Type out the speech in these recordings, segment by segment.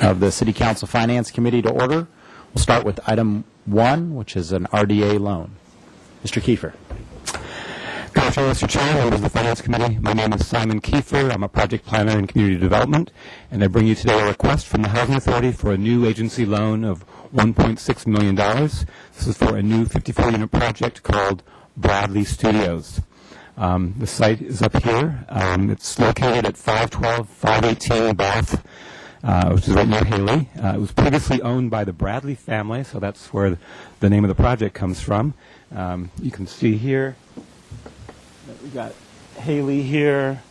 of the City Council Finance Committee to order. We'll start with item 1, which is an RDA loan. Mr. Kiefer. Good afternoon, Mr. Chair, members of the Finance Committee. My name is Simon Kiefer. I'm a project planner in community development, and I bring you today a request from the Housing Authority for a new agency loan of $1.6 million. This is for a new 54-unit project called Bradley Studios. The site is up here. It's located at 518 Bath, which is right near Haley. It was previously owned by the Bradley family, so that's where the name of the project comes from. You can see here that we've got Haley here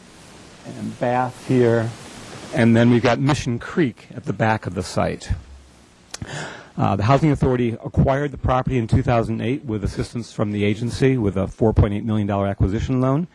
and Bath here, and then we've got Mission Creek at the back of the site. The Housing Authority acquired the property in 2008 with assistance from the agency with a $4.8 million acquisition loan.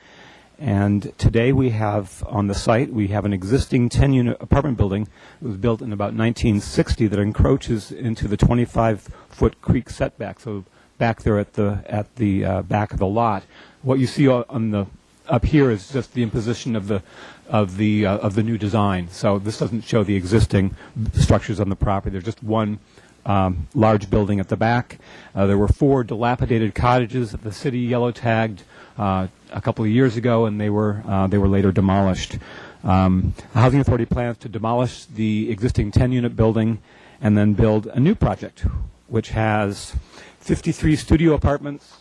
And today we have on the site, we have an existing 10-unit apartment building that was built in about 1960 that encroaches into the 25-foot creek setback. So back there at the back of the lot, what you see up here is just the imposition of the new design. So this doesn't show the existing structures on the property. There's just one large building at the back. There were 4 dilapidated cottages that the city yellow tagged a couple of years ago, and they were later demolished. The Housing Authority plans to demolish the existing 10-unit building and then build a new project, which has 53 studio apartments,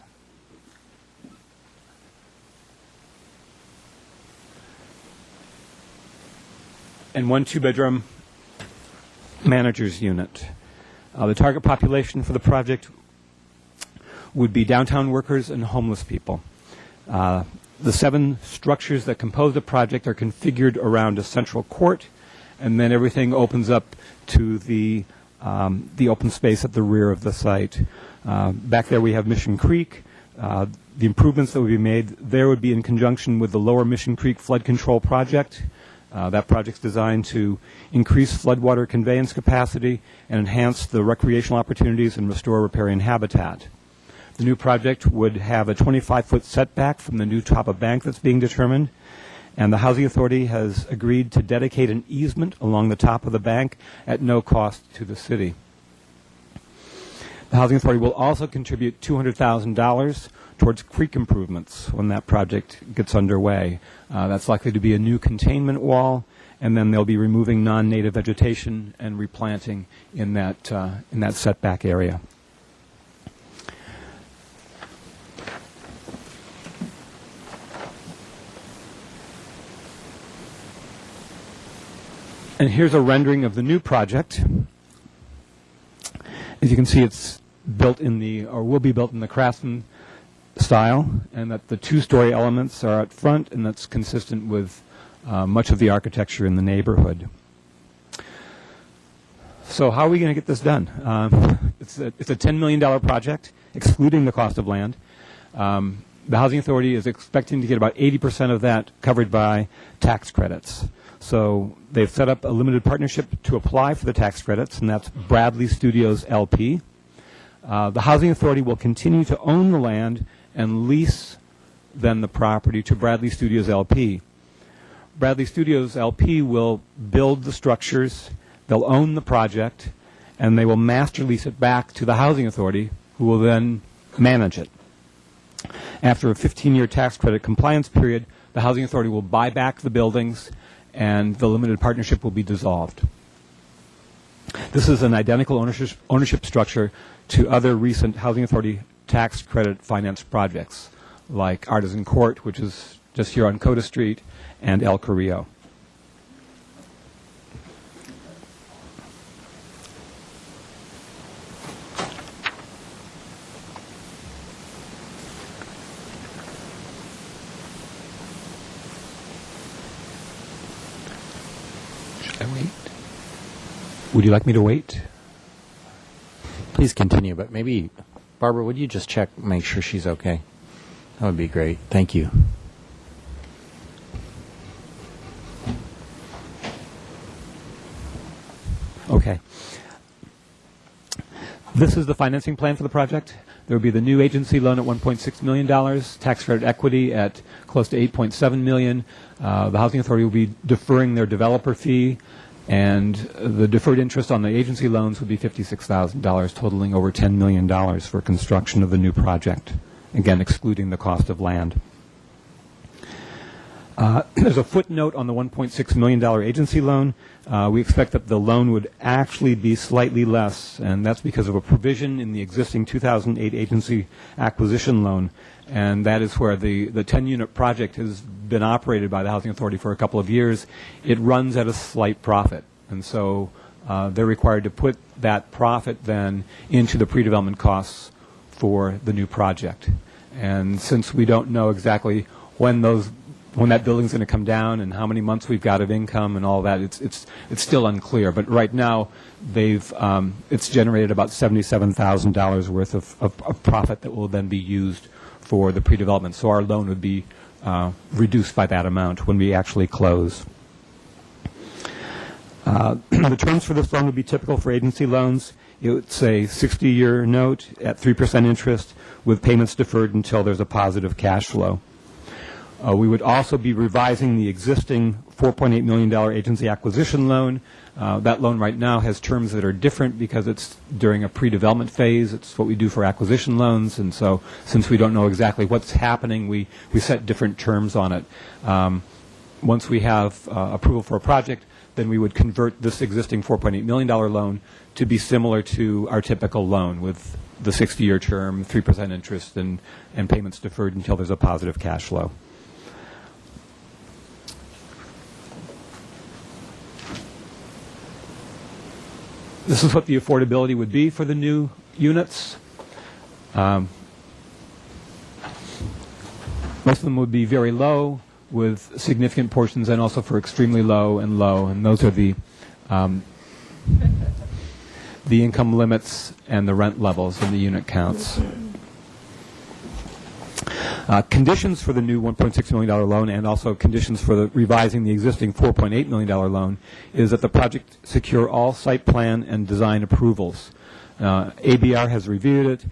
and 1 2-bedroom manager's unit. The target population for the project would be downtown workers and homeless people. The 7 structures that compose the project are configured around a central court, and then everything opens up to the open space at the rear of the site. Back there we have Mission Creek. The improvements that would be made there would be in conjunction with the Lower Mission Creek Flood Control Project. That project's designed to increase floodwater conveyance capacity and enhance the recreational opportunities and restore riparian habitat. The new project would have a 25-foot setback from the new top of bank that's being determined, and the Housing Authority has agreed to dedicate an easement along the top of the bank at no cost to the city. The Housing Authority will also contribute $200,000 towards creek improvements when that project gets underway. That's likely to be a new containment wall, and then they'll be removing non-native vegetation and replanting in that setback area. And here's a rendering of the new project. As you can see, it's built in will be built in the Craftsman style, and that the 2-story elements are out front, and that's consistent with much of the architecture in the neighborhood. So how are we going to get this done? It's a $10 million project, excluding the cost of land. The Housing Authority is expecting to get about 80% of that covered by tax credits. So they've set up a limited partnership to apply for the tax credits, and that's Bradley Studios LP. The Housing Authority will continue to own the land and lease then the property to Bradley Studios LP. Bradley Studios LP will build the structures, they'll own the project, and they will master lease it back to the Housing Authority, who will then manage it. After a 15-year tax credit compliance period, the Housing Authority will buy back the buildings, and the limited partnership will be dissolved. This is an identical ownership structure to other recent Housing Authority tax credit finance projects, like Artisan Court, which is just here on Coda Street, and El Carrillo. Should I wait? Would you like me to wait? Please continue, but maybe, Barbara, would you just check, make sure she's okay? That would be great. Thank you. Okay. This is the financing plan for the project. There will be the new agency loan at $1.6 million, tax credit equity at close to $8.7 million. The Housing Authority will be deferring their developer fee And the deferred interest on the agency loans would be $56,000, totaling over $10 million for construction of the new project, again, excluding the cost of land. There's a footnote on the $1.6 million agency loan. We expect that the loan would actually be slightly less, and that's because of a provision in the existing 2008 agency acquisition loan, and that is where the 10-unit project has been operated by the Housing Authority for a couple of years. It runs at a slight profit, and so they're required to put that profit then into the pre-development costs for the new project. And since we don't know exactly when that building's going to come down and how many months we've got of income and all that, it's still unclear. But right now, it's generated about $77,000 worth of profit that will then be used for the pre-development. So our loan would be reduced by that amount when we actually close. The terms for this loan would be typical for agency loans. It's a 60-year note at 3% interest with payments deferred until there's a positive cash flow. We would also be revising the existing $4.8 million agency acquisition loan. That loan right now has terms that are different because it's during a pre-development phase. It's what we do for acquisition loans, and so since we don't know exactly what's happening, we set different terms on it. Once we have approval for a project, then we would convert this existing $4.8 million loan to be similar to our typical loan with the 60-year term, 3% interest, and payments deferred until there's a positive cash flow. This is what the affordability would be for the new units. Most of them would be very low, with significant portions, and also for extremely low, and those are the income limits and the rent levels and the unit counts. Conditions for the new $1.6 million loan and also conditions for revising the existing $4.8 million loan is that the project secure all site plan and design approvals. ABR has reviewed it.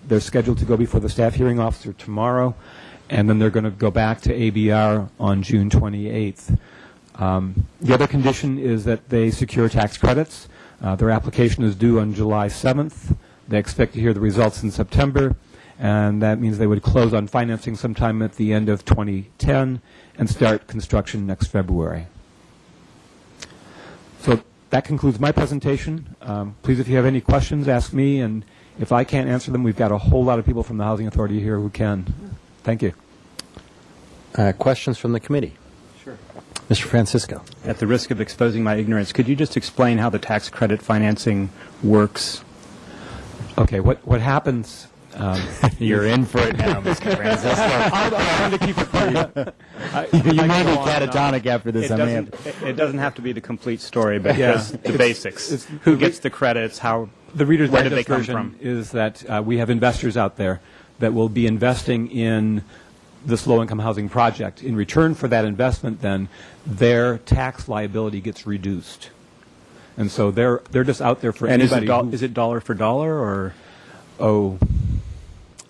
They're scheduled to go before the staff hearing officer tomorrow, and then they're going to go back to ABR on June 28th. The other condition is that they secure tax credits. Their application is due on July 7th. They expect to hear the results in September, and that means they would close on financing sometime at the end of 2010 and start construction next February. So that concludes my presentation. Please, if you have any questions, ask me, and if I can't answer them, we've got a whole lot of people from the Housing Authority here who can. Thank you. Questions from the committee? Sure. Mr. Francisco. At the risk of exposing my ignorance, could you just explain how the tax credit financing works? Okay, what happens... You're in for it now, Mr. Francisco. I'm trying to keep it brief. You may be catatonic after this. It doesn't have to be the complete story, but Yeah. just the basics. Who gets the credits? How? The Reader's Where did Digest they come version from? is that we have investors out there that will be investing in this low-income housing project. In return for that investment, then, their tax liability gets reduced. And so they're just out there for And anybody. is it dollar for dollar, or? Oh,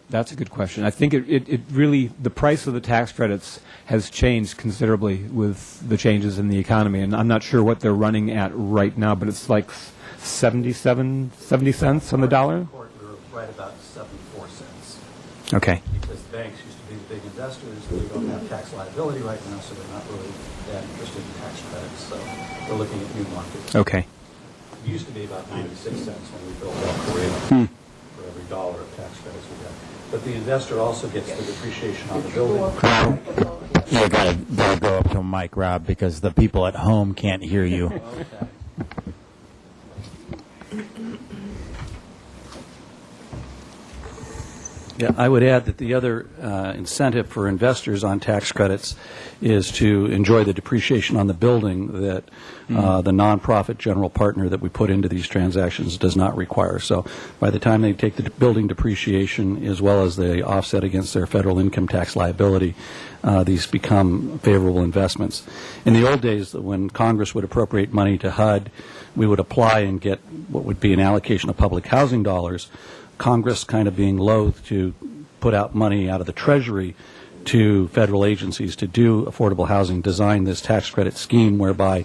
that's a good question. I think it really, the price of the tax credits has changed considerably with the changes in the economy, and I'm not sure what they're running at right now, but it's like 70 cents on the dollar? We're right about 74 cents. Okay. Because the banks used to be the big investors, they don't have tax liability right now, so they're not really that interested in tax credits. So we're looking at new markets. Okay. It used to be about 96 cents when we built El Correo for every dollar of tax credits we got. But the investor also gets the depreciation on the building. You gotta go up to a mic, Rob, because the people at home can't hear you. Okay. Yeah, I would add that the other incentive for investors on tax credits is to enjoy the depreciation on the building that the nonprofit general partner that we put into these transactions does not require. So by the time they take the building depreciation as well as the offset against their federal income tax liability, these become favorable investments. In the old days, when Congress would appropriate money to HUD, we would apply and get what would be an allocation of public housing dollars. Congress kind of being loath to put out money out of the Treasury to federal agencies to do affordable housing, designed this tax credit scheme whereby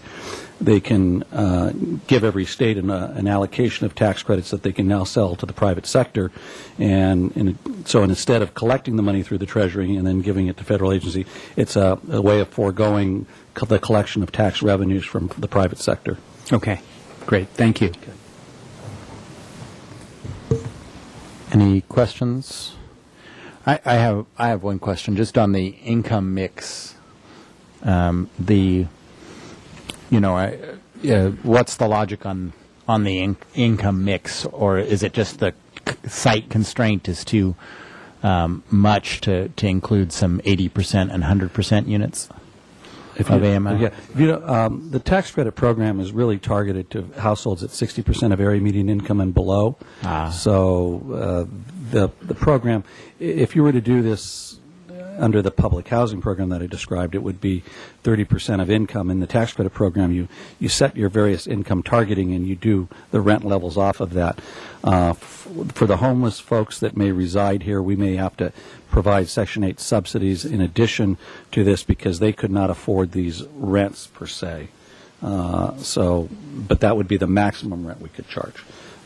they can give every state an allocation of tax credits that they can now sell to the private sector. And so instead of collecting the money through the Treasury and then giving it to federal agency, it's a way of foregoing the collection of tax revenues from the private sector. Okay, great, thank you. Any questions? I have one question just on the income mix. What's the logic on the income mix, or is it just the site constraint is too much to include some 80% and 100% units of AMI? Yeah. The tax credit program is really targeted to households at 60% of area median income and below. So the program, if you were to do this under the public housing program that I described, it would be 30% of income. In the tax credit program, you set your various income targeting and you do the rent levels off of that. For the homeless folks that may reside here, we may have to provide Section 8 subsidies in addition to this because they could not afford these rents per se. But that would be the maximum rent we could charge.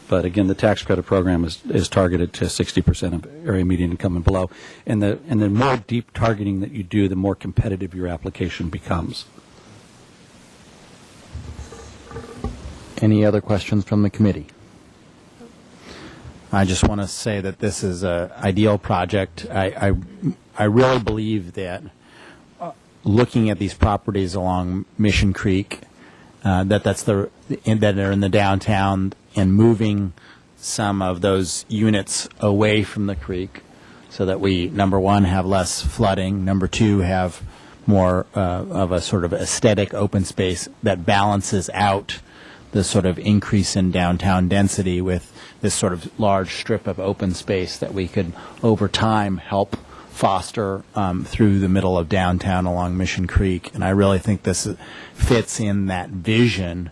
But again, the tax credit program is targeted to 60% of area median income and below. And the more deep targeting that you do, the more competitive your application becomes. Any other questions from the committee? I just want to say that this is an ideal project. I really believe that looking at these properties along Mission Creek, that are in the downtown, and moving some of those units away from the creek so that we, number one, have less flooding, number two, have more of a sort of aesthetic open space that balances out the sort of increase in downtown density with this sort of large strip of open space that we could, over time, help foster through the middle of downtown along Mission Creek. And I really think this fits in that vision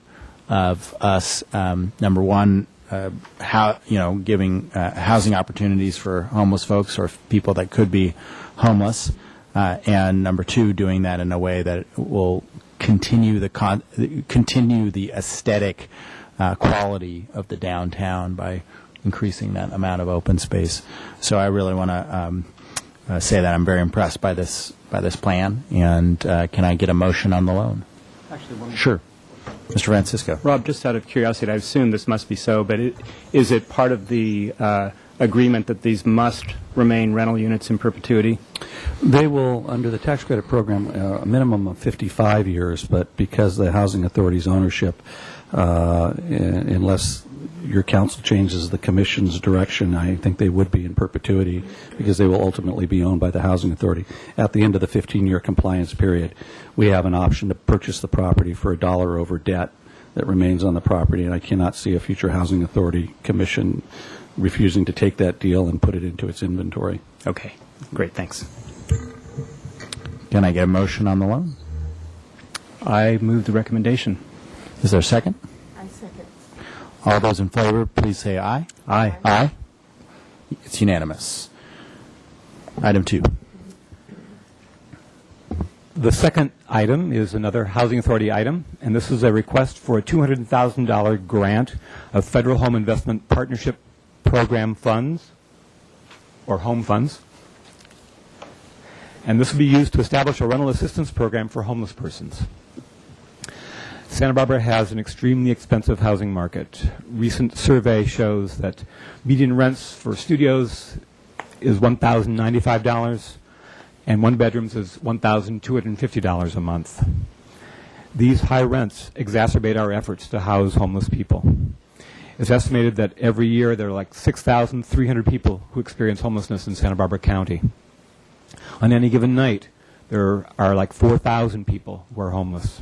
of us, number one, giving housing opportunities for homeless folks or people that could be homeless, and number two, doing that in a way that will continue the aesthetic quality of the downtown by increasing that amount of open space. So I really want to say that I'm very impressed by this plan, and can I get a motion on the loan? Actually, Sure. Mr. Francisco. Rob, just out of curiosity, I assume this must be so, but is it part of the agreement that these must remain rental units in perpetuity? They will, under the tax credit program, a minimum of 55 years, but because the housing authority's ownership, unless your council changes the commission's direction, I think they would be in perpetuity because they will ultimately be owned by the housing authority. At the end of the 15-year compliance period, we have an option to purchase the property for $1 over debt that remains on the property, and I cannot see a future housing authority commission refusing to take that deal and put it into its inventory. Okay, great, thanks. Can I get a motion on the loan? I move the recommendation. Is there a second? I second. All those in favor, please say aye. Aye. Aye. It's unanimous. Item 2. The second item is another Housing Authority item, and this is a request for a $200,000 grant of Federal Home Investment Partnership Program funds, or home funds. And this will be used to establish a rental assistance program for homeless persons. Santa Barbara has an extremely expensive housing market. Recent survey shows that median rents for studios is $1,095, and one bedrooms is $1,250 a month. These high rents exacerbate our efforts to house homeless people. It's estimated that every year there are like 6,300 people who experience homelessness in Santa Barbara County. On any given night, there are like 4,000 people who are homeless.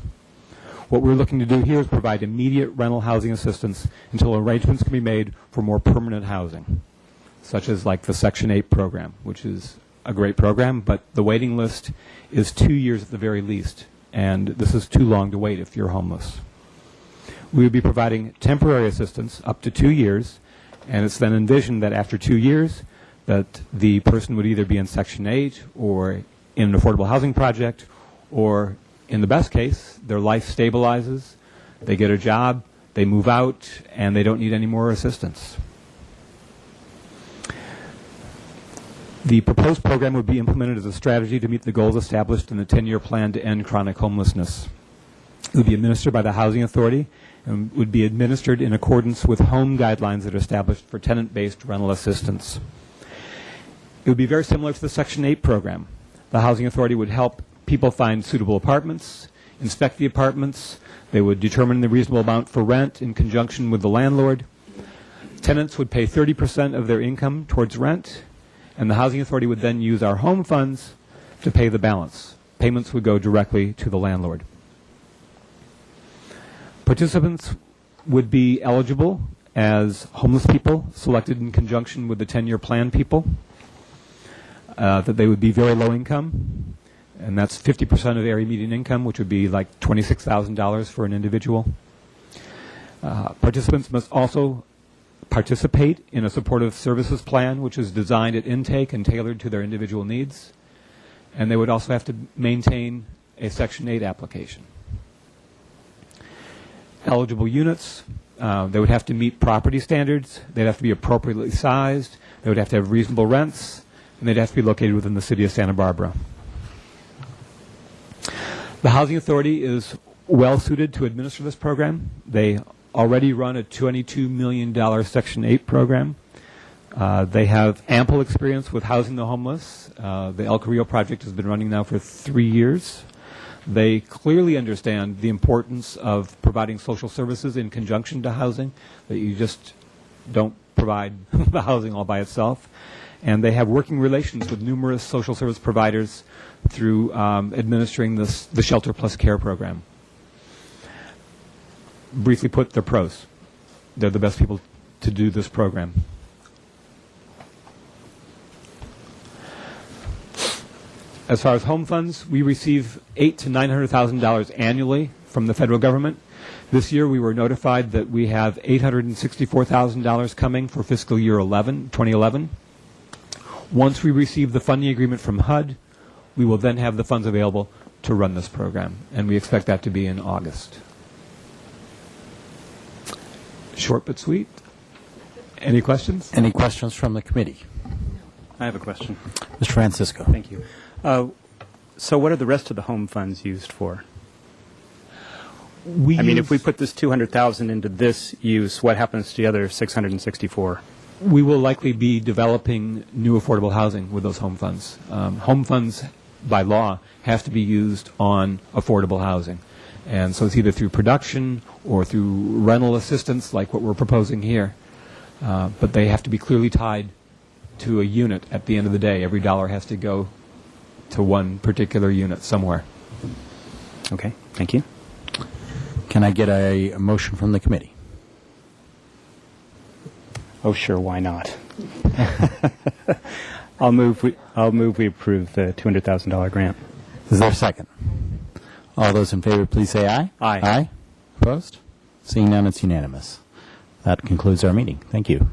What we're looking to do here is provide immediate rental housing assistance until arrangements can be made for more permanent housing, such as like the Section 8 program, which is a great program, but the waiting list is 2 years at the very least, and this is too long to wait if you're homeless. We would be providing temporary assistance up to 2 years, and it's then envisioned that after 2 years that the person would either be in Section 8 or in an affordable housing project, or in the best case, their life stabilizes, they get a job, they move out, and they don't need any more assistance. The proposed program would be implemented as a strategy to meet the goals established in the 10-year plan to end chronic homelessness. It would be administered by the Housing Authority and would be administered in accordance with home guidelines that are established for tenant-based rental assistance. It would be very similar to the Section 8 program. The Housing Authority would help people find suitable apartments, inspect the apartments. They would determine the reasonable amount for rent in conjunction with the landlord. Tenants would pay 30% of their income towards rent, and the Housing Authority would then use our home funds to pay the balance. Payments would go directly to the landlord. Participants would be eligible as homeless people selected in conjunction with the 10-year plan people, that they would be very low income, and that's 50% of area median income, which would be like $26,000 for an individual. Participants must also participate in a supportive services plan, which is designed at intake and tailored to their individual needs. And they would also have to maintain a Section 8 application. Eligible units, they would have to meet property standards, they'd have to be appropriately sized, they would have to have reasonable rents, and they'd have to be located within the city of Santa Barbara. The Housing Authority is well suited to administer this program. They already run a $22 million Section 8 program. They have ample experience with housing the homeless. The El Carrillo project has been running now for 3 years. They clearly understand the importance of providing social services in conjunction to housing, that you just don't provide the housing all by itself. And they have working relations with numerous social service providers through administering the Shelter Plus Care program. Briefly put, they're pros. They're the best people to do this program. As far as home funds, we receive $800,000 to $900,000 annually from the federal government. This year we were notified that we have $864,000 coming for fiscal year 2011. Once we receive the funding agreement from HUD, we will then have the funds available to run this program, and we expect that to be in August. Short but sweet. Any questions? Any questions from the committee? I have a question. Mr. Francisco. Thank you. So what are the rest of the home funds used for? If we put this $200,000 into this use, what happens to the other $664,000? We will likely be developing new affordable housing with those home funds. Home funds, by law, have to be used on affordable housing. And so it's either through production or through rental assistance, like what we're proposing here. But they have to be clearly tied to a unit at the end of the day. Every dollar has to go to one particular unit somewhere. Okay, thank you. Can I get a motion from the committee? Oh, sure, why not? I'll move we approve the $200,000 grant. Is there a second? All those in favor, please say aye. Aye. Aye. Opposed? Seeing none, it's unanimous. That concludes our meeting. Thank you.